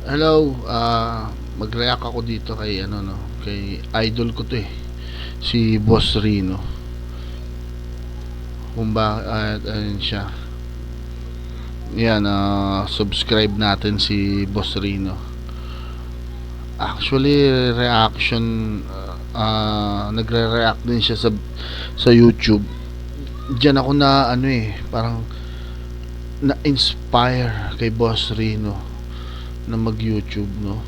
Hello, mag-react ako dito kay ano no, kay idol ko 'to si Boss Rino. Kung ba ayun siya. Yan, subscribe natin si Boss Rino. Actually, nagre-react din siya sa YouTube. Diyan ako na parang na-inspire kay Boss Rino na mag-YouTube, no.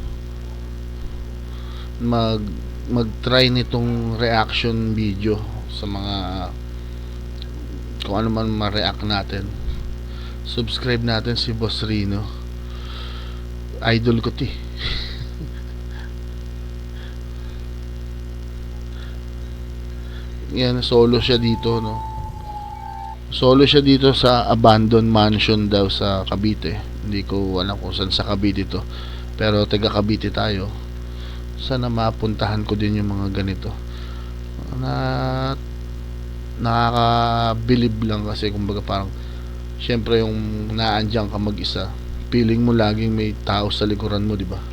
Mag mag-try nitong reaction video sa mga kung ano man ma-react natin. Subscribe natin si Boss Rino. Idol ko 'ti. Yan, solo siya dito, no. Solo siya dito sa abandoned mansion daw sa Cavite. Hindi ko alam kung saan sa Cavite to. Pero taga Cavite tayo. Sana mapuntahan ko din yung mga ganito. Na nakakabilib lang kasi kumbaga parang syempre yung naandyan ka mag-isa, feeling mo laging may tao sa likuran mo, di ba?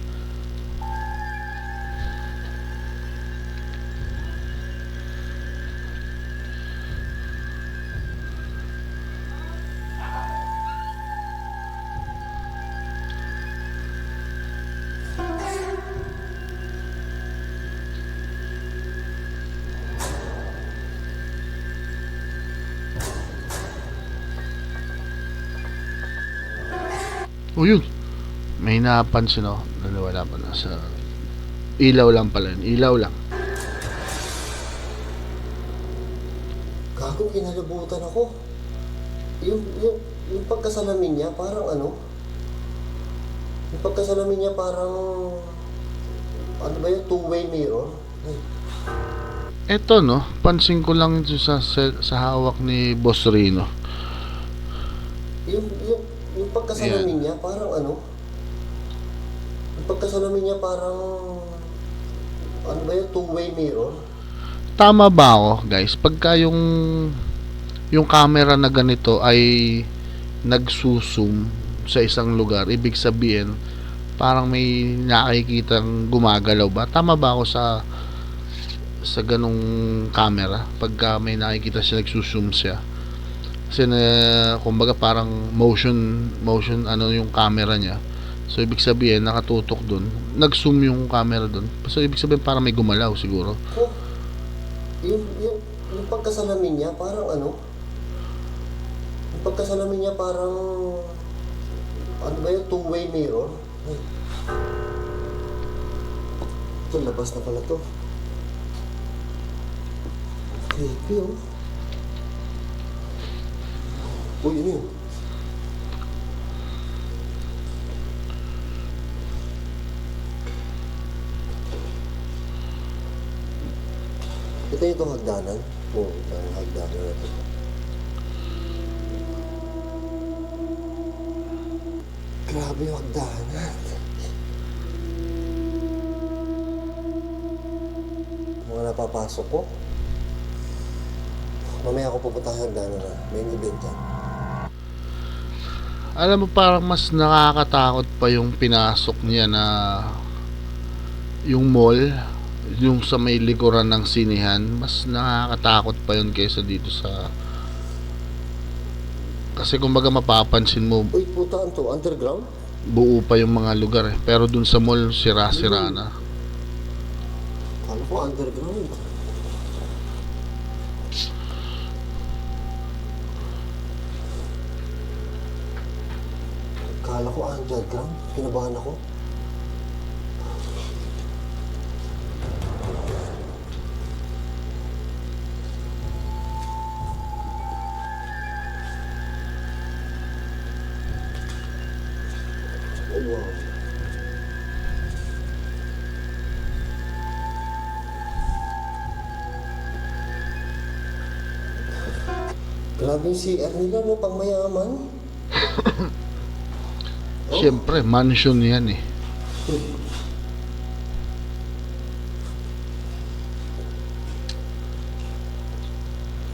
O yun, may napansin ako. Wala pa na sa ilaw lang pala yun. Ilaw lang. Gago, kinalabutan ako. Yung pagkasalamin niya, parang ano? Yung pagkasalamin niya parang, ano ba yun, two-way mirror? Ay, Eto, no, pansin ko lang ito sa hawak ni Boss Rino. yung, yung, yung pagkasalamin niya, parang ano? Yung pagkasalamin niya parang, ano ba yun, two-way mirror? Tama ba ako, guys? Pagka yung camera na ganito ay nagsusum sa isang lugar, ibig sabihin parang may nakikitang gumagalaw ba? Tama ba ako sa ganong camera? Pagka may nakikita siya, nagsusum siya. Kasi kumbaga parang motion ano yung camera niya. So ibig sabihin nakatutok dun, nag-zoom yung camera dun. So ibig sabihin parang may gumalaw siguro. Oh, yung pagkasalamin niya, parang ano? Yung pagkasalamin niya parang, ano ba yun, two-way mirror? Ay, ito, labas na pala to. Creepy, oh. Uy, ano yun? Ito yung itong hagdanan. Oo, itong hagdanan na ito. Grabe yung hagdanan. Mga napapasok ko. Mamaya ako pupunta sa hagdanan na. May event yan. Alam mo parang mas nakakatakot pa yung pinasok niya na yung mall, yung sa may likuran ng sinihan, mas nakakatakot pa yun kaysa dito sa kasi kumbaga mapapansin mo Uy, putaan to. Underground? buo pa yung mga lugar pero dun sa mall sira-sira na. Kala ko underground. Kala ko underground. Kinabahan ako. Oh, wow. Grabe yung CR nila, no? Pang mayaman. Siyempre mansion yan eh.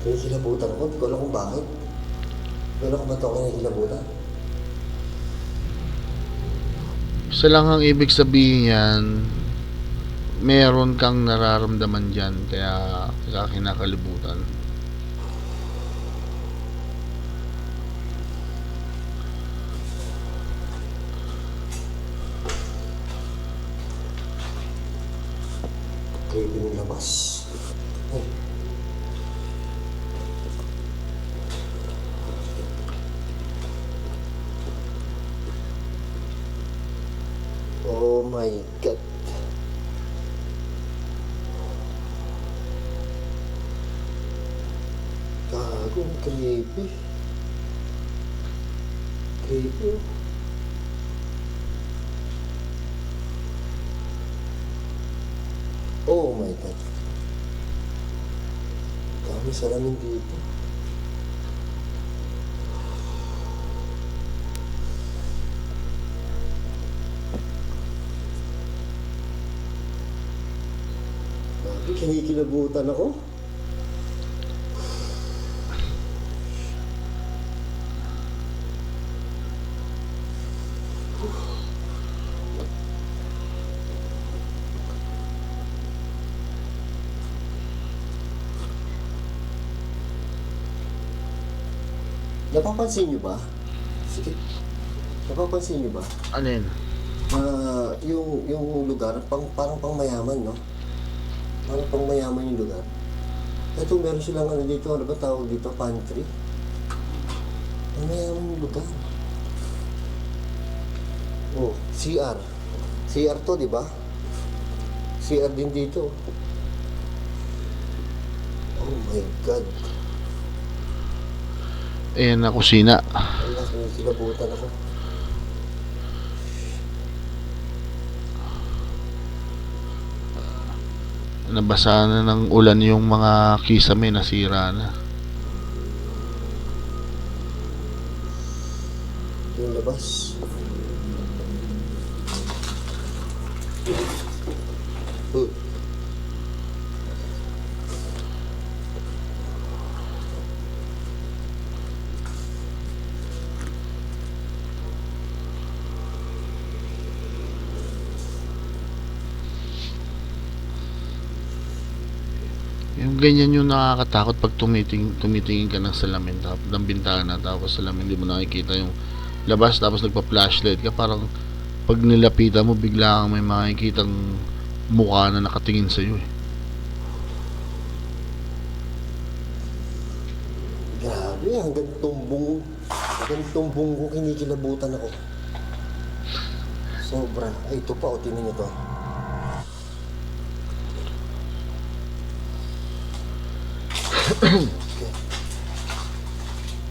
Kinikilabutan ko. Hindi ko alam kung bakit. Pero ako ba ito kinikilabutan? Sa lang ang ibig sabihin yan, meron kang nararamdaman dyan, kaya kinakalibutan. Okay, pinilabas. Ay. Oh my God. Gago, creepy. Creepy. Oh my God. Dami salamin dito. Grabe, kinikilabutan ako. Napapansin niyo ba? Sige. Napapansin niyo ba? Ano yun? Yung lugar, parang pang mayaman, no? Parang pang mayaman yung lugar. Ito, meron silang ano dito, ano ba tawag dito? Pantry. Ang mayaman yung lugar. Oh, CR. CR to, di ba? CR din dito. Oh my God. Ayan na kusina. Wala, kinikilabutan ako. Nabasa na ng ulan yung mga kisame, nasira na. Yung labas. Oh. Yung ganyan yung nakakatakot pag tumitingin ka ng salamin tapos ng bintana, tapos salamin hindi mo nakikita yung labas, tapos nagpa-flashlight ka, parang pag nilapitan mo bigla kang may makikitang mukha na nakatingin sa iyo eh. Grabe, hanggang tumbong ko kinikilabutan ako. Sobra. Ay, ito pa, o tingnan nyo to. Okay.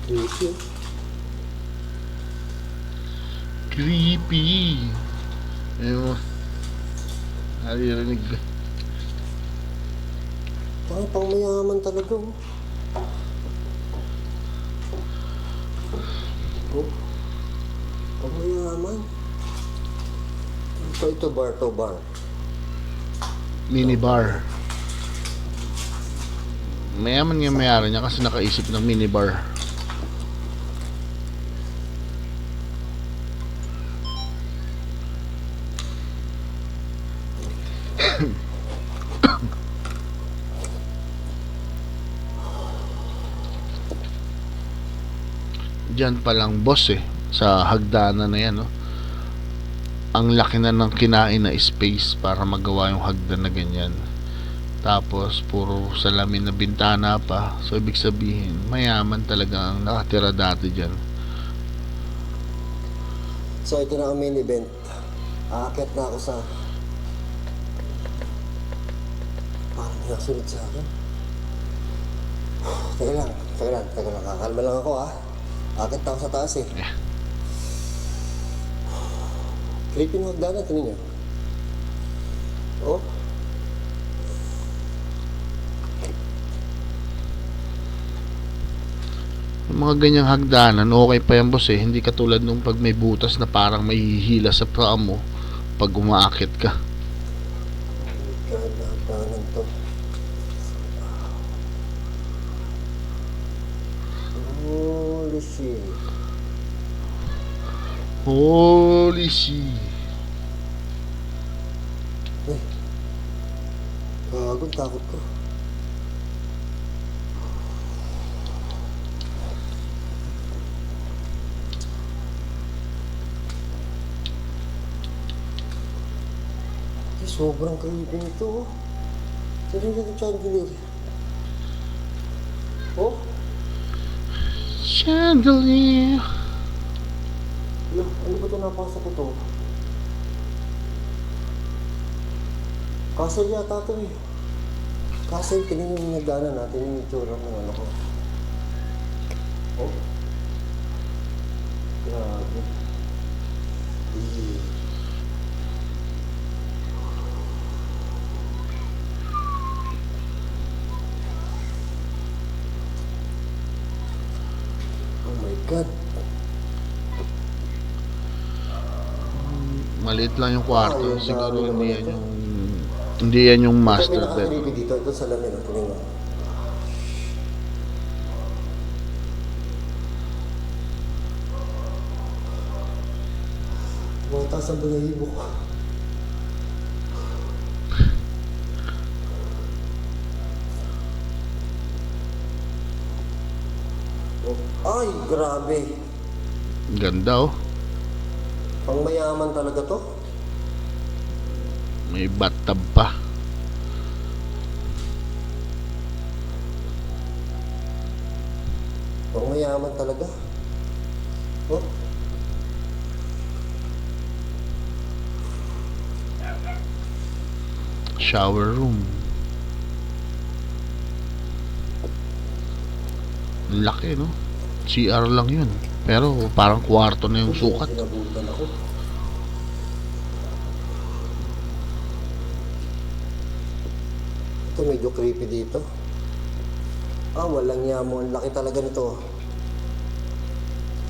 Creepy. Creepy. Ayun mo. Naririnig ko. Parang pang mayaman talaga, oh. Oh. Pang mayaman. Ito bar to bar. Minibar. Mayaman nga mayari niya kasi nakaisip ng minibar. Diyan pa lang boss eh, sa hagdanan na yan, no? Ang laki na ng kinain na space para magawa yung hagdan na ganyan. Tapos puro salamin na bintana pa. So ibig sabihin mayaman talaga ang nakatira dati dyan. So ito na ang main event. Aakyat na ako sa... Parang nasunod sa akin. Teka lang. Kakalma lang ako, ah. Aakyat na ako sa taas, eh. Creepy ng hagdanan, tingin niyo. Oh. Yung mga ganyang hagdanan, okay pa yan boss eh. Hindi katulad nung pag may butas na parang may hihila sa paa mo pag umaakit ka. God, hagdanan to. Holy shit. Holy shit. Eh, gagawin takot ko. Eh, sobrang creepy nito, oh. Tignan nyo yung chandelier. Oh, Chandelier. ano ba ito napasok ko to? Castle yata ito eh. Castle, tingnan yung nagdaanan natin yung itsura ng ano ko. Oh. Grabe. Eh. Oh my God. Maliit lang yung kwarto. Ay, Siguro dami hindi yan naman ito. hindi yan yung Ito master bed. pinaka-creepy dito. Ito sa lamin. Oh, tingnan mo. Mataas ang balahibo ko. Oh, ay, grabe. Ganda oh. Pang mayaman talaga to. May bathtub pa. Pang mayaman talaga. Oh, Shower room. Ang laki no. CR lang yun. Pero parang kwarto na yung sukat. sinabutan ako. Ito medyo creepy dito. Ah, walang yamo. Ang laki talaga nito.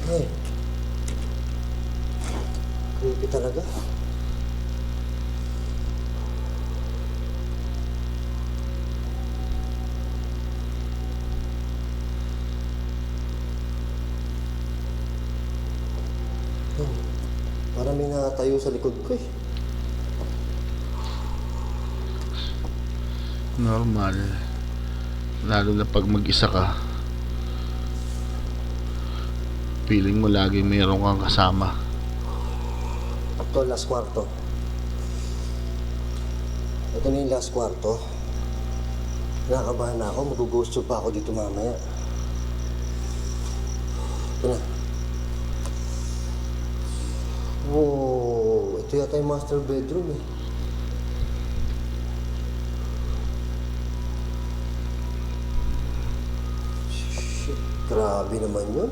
Hey. Creepy talaga. Oh, parang may nakatayo sa likod ko eh. Normal. Lalo na pag mag-isa ka. Feeling mo laging mayroon kang kasama. Ito, last kwarto. Ito na yung last kwarto. Nakakabahan na ako. Mag-ghost tube pa ako dito mamaya. Ito na. Oh, ito yata yung master bedroom eh. Shit, grabe naman yun.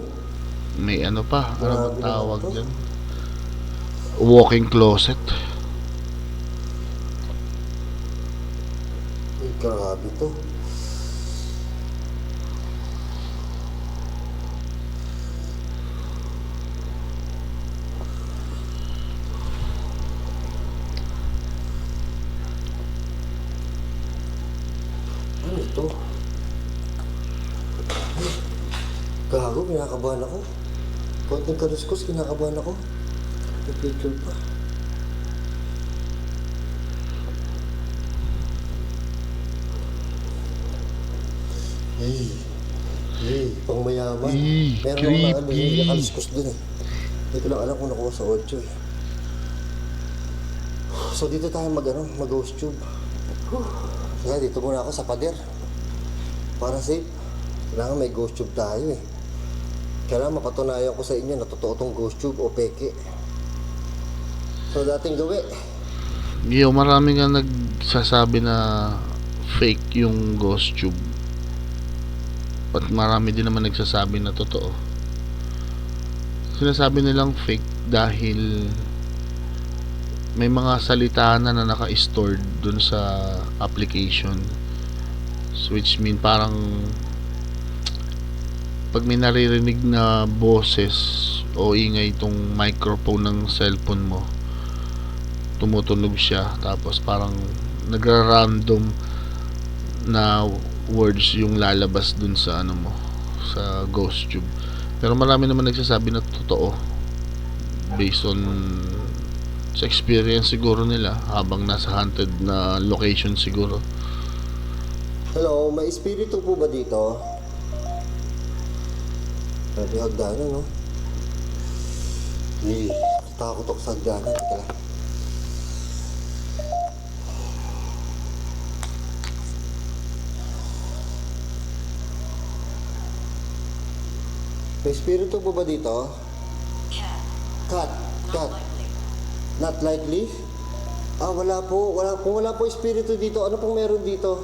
May ano pa. Ano Grabe bang tawag naman to. dyan? Walking closet. Ay, grabe to. Ano ito? Ay, gago, kinakabahan ako. Konting kaluskos, kinakabahan ako. May picture pa. Hey, hey, pang mayaman. Hey, Meron akong ano, creepy. yung kaluskos dun eh. Hindi ko lang alam kung nakuha sa 8 eh. So dito tayo mag-ghost tube. Kaya dito muna ako sa pader. Para safe. Kailangan may ghost tube tayo eh. Kailangan mapatunayan ko sa inyo na totoo tong ghost tube o peke. So dating gawi. Yo, marami nga nagsasabi na fake yung ghost tube. At marami din naman nagsasabi na totoo. Sinasabi nilang fake dahil may mga salita na naka-stored dun sa application. So, which mean parang pag may naririnig na boses o ingay itong microphone ng cellphone mo, tumutunog siya, tapos parang nagra-random na words yung lalabas dun sa ano mo, sa ghost tube. Pero marami naman nagsasabi na totoo based on Sa experience siguro nila habang nasa haunted na location siguro. Hello, may espiritu po ba dito? Grabe hagdanan, no? Takot ako sa hagdanan. Teka lang. May espiritu po ba dito? Cat. Cat. Not likely? Ah, wala po. Kung wala po espiritu dito, ano pong meron dito?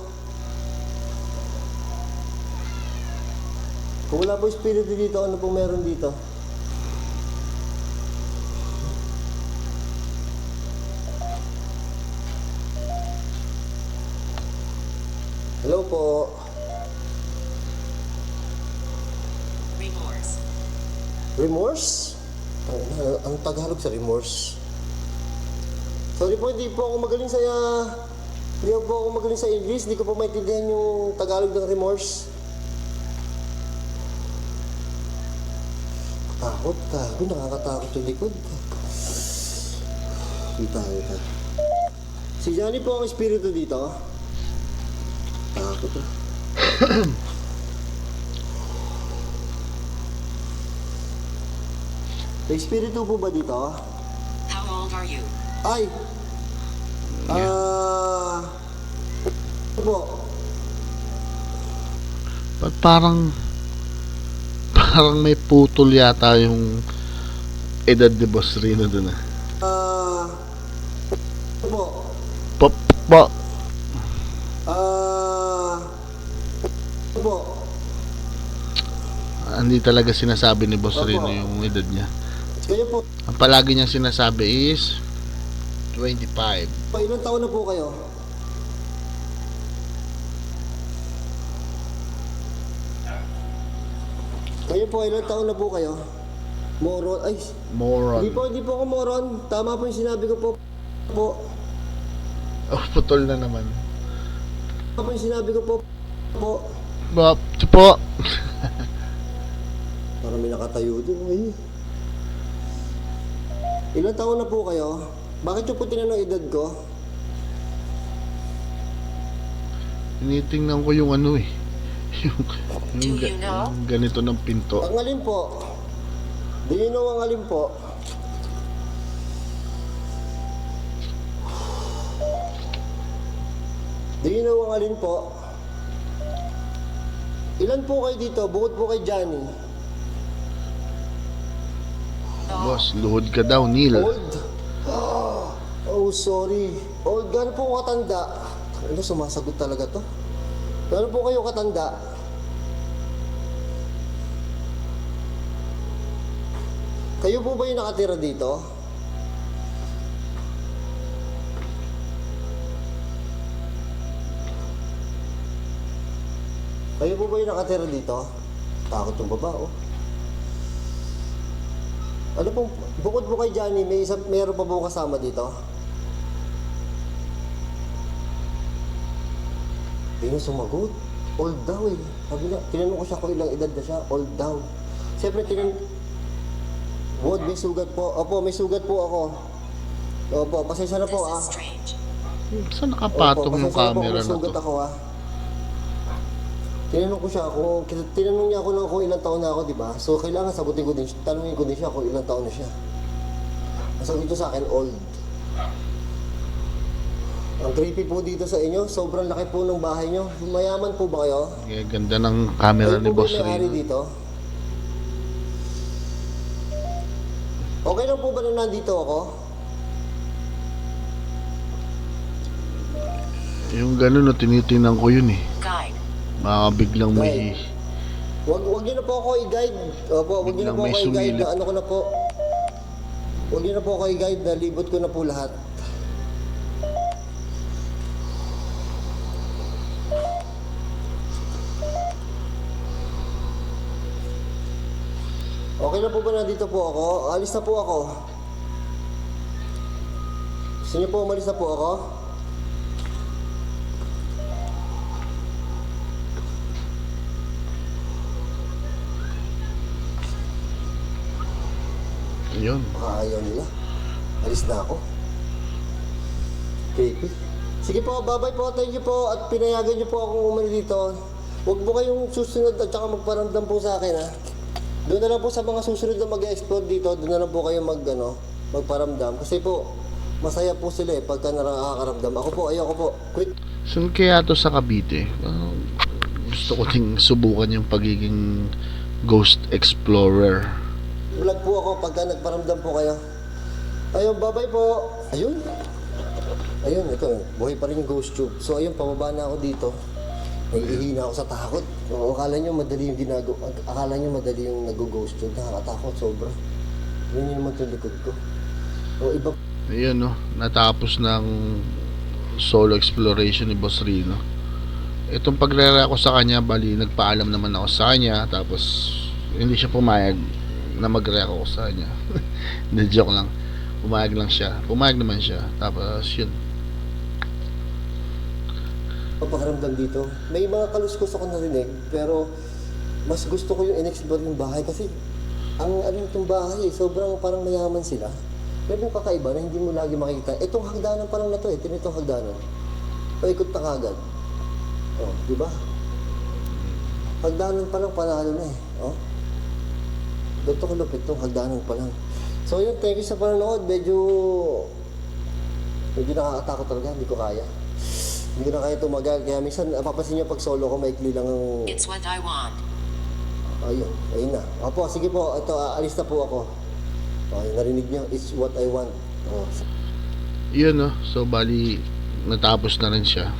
Kung wala po espiritu dito, ano pong meron dito? Hello po. Remorse? Ang Tagalog sa remorse. Sorry po, hindi po ako magaling sa English. Hindi ko po maintindihan yung Tagalog ng remorse. Takot, gago, nakakatakot yung likod. Kita. Si Johnny po ang espiritu dito. Takot ah. May espiritu po ba dito? How old are you? Ay! Ano po? Ba't parang may putol yata yung edad ni Boss Rino dun ah. Ano po? Pop, pop. Ano po? Hindi talaga sinasabi ni Boss Opo. Rino yung edad niya. Kayo po, Ang palagi niyang sinasabi is 25. ilang taon na po kayo? Kayo po, ilang taon na po kayo? Moron, ay, Moron. hindi po ako moron. Tama po yung sinabi ko po. Oh, putol na naman. Tama po yung sinabi ko po. Bop, po. Parang may nakatayo doon. Ay. Ilang taon na po kayo? Bakit yung po tinanong edad ko? Tinitingnan ko yung ano eh. Do you know? Yung ganito ng pinto. Ang alin po? Do you know ang alin po? Do you know ang alin po? Ilan po kayo dito? Bukod po kay Johnny. Boss, luhod ka daw, Neil. Old? Oh, sorry. Old, gano'n po katanda? Ano, sumasagot talaga to? Gano'n po kayo katanda? Kayo po ba yung nakatira dito? Kayo po ba yung nakatira dito? Takot yung baba, oh. Ano pong, bukod po kay Johnny, meron pa po kasama dito? Hindi niya sumagot. Old daw eh. Sabi na, tinanong ko siya kung ilang edad na siya. Old daw. Siyempre, Wod, may sugat po. Opo, may sugat po ako. Opo, pasensya na po ah. This is strange. Saan nakapatong yung pasensya na po, camera may na sugat to? ako ah. Tinanong ko siya tinanong niya ako kung ilang taon na ako, di ba? So, kailangan sagutin ko din, tanungin ko din siya kung ilang taon na siya. Nasagot niya sa akin, old. Ang creepy po dito sa inyo, sobrang laki po ng bahay nyo. Mayaman po ba kayo? Kaya ganda ng camera Kayo ni po ba Boss yung may-ari Rino. dito? Okay lang po ba na nandito ako? Yung ganun, no, tinitingnan ko yun eh. Guide. Baka biglang may... Wag niyo na po ako i-guide. Opo, wag niyo na Biglang po may ako i-guide. sumilip. Na ano ko na po. Wag niyo na po ako i-guide. Nalibot ko na po lahat. Okay na po ba nandito po ako? Alis na po ako. Gusto niyo po umalis na po ako? Yun. Baka ayaw nila. Alis na ako. Creepy. Sige po, bye-bye po. Thank you po. At pinayagan niyo po akong umali dito. Huwag po kayong susunod at saka magparamdam po sa akin, ha? Doon na lang po sa mga susunod na mag-explore dito, doon na lang po kayo magparamdam. Kasi po, masaya po sila eh pagka nakakaramdam. Ako po, ayoko po. Quit. Saan kaya to sa Cavite? Gusto ko ding subukan yung pagiging ghost explorer. Vlog po ako pagka nagparamdam po kayo. Ayun, bye-bye po. Ayun. Ayun, ito. Buhay pa rin yung ghost tube. So, ayun, pababa na ako dito. Naiihina ako sa takot. O, akala nyo madali yung akala nyo madali yung nag-ghost tube. Nakakatakot, sobra. Yun yung naman yung likod ko. O, iba. Ayun, no? Natapos ng solo exploration ni Boss Rino. Itong pagrera ko sa kanya, bali, nagpaalam naman ako sa kanya. Tapos, hindi siya pumayag na mag-react ako sa kanya. Hindi, joke lang. Pumayag lang siya. Pumayag naman siya. Tapos, yun. Papakiramdam dito. May mga kaluskos ako narinig, pero mas gusto ko yung in-explore yung bahay kasi ang ano itong bahay, sobrang parang mayaman sila. Meron yung kakaiba na hindi mo lagi makikita. Itong hagdanan pa lang na to eh, itong hagdanan. Paikot na kagad. Oh, di ba? Hagdanan pa lang panalo na eh. Oh. Ganito kalupit itong hagdanan pa lang. So yun, thank you sa panonood. Medyo nakakatakot talaga, hindi ko kaya. Hindi ko na kaya tumagal. Kaya minsan, napapansin nyo pag solo ko, maikli lang ang... It's what I want. Ayun na. Opo, sige po. Ito, alis na po ako. Okay, narinig nyo, it's what I want. Oh. Yun, no? So, bali, natapos na rin siya.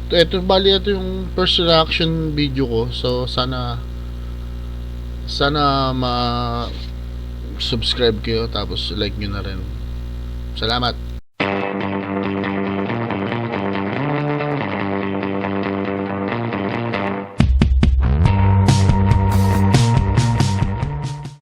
Ito yung first reaction video ko. So, sana subscribe kayo. Tapos, like nyo na rin. Salamat.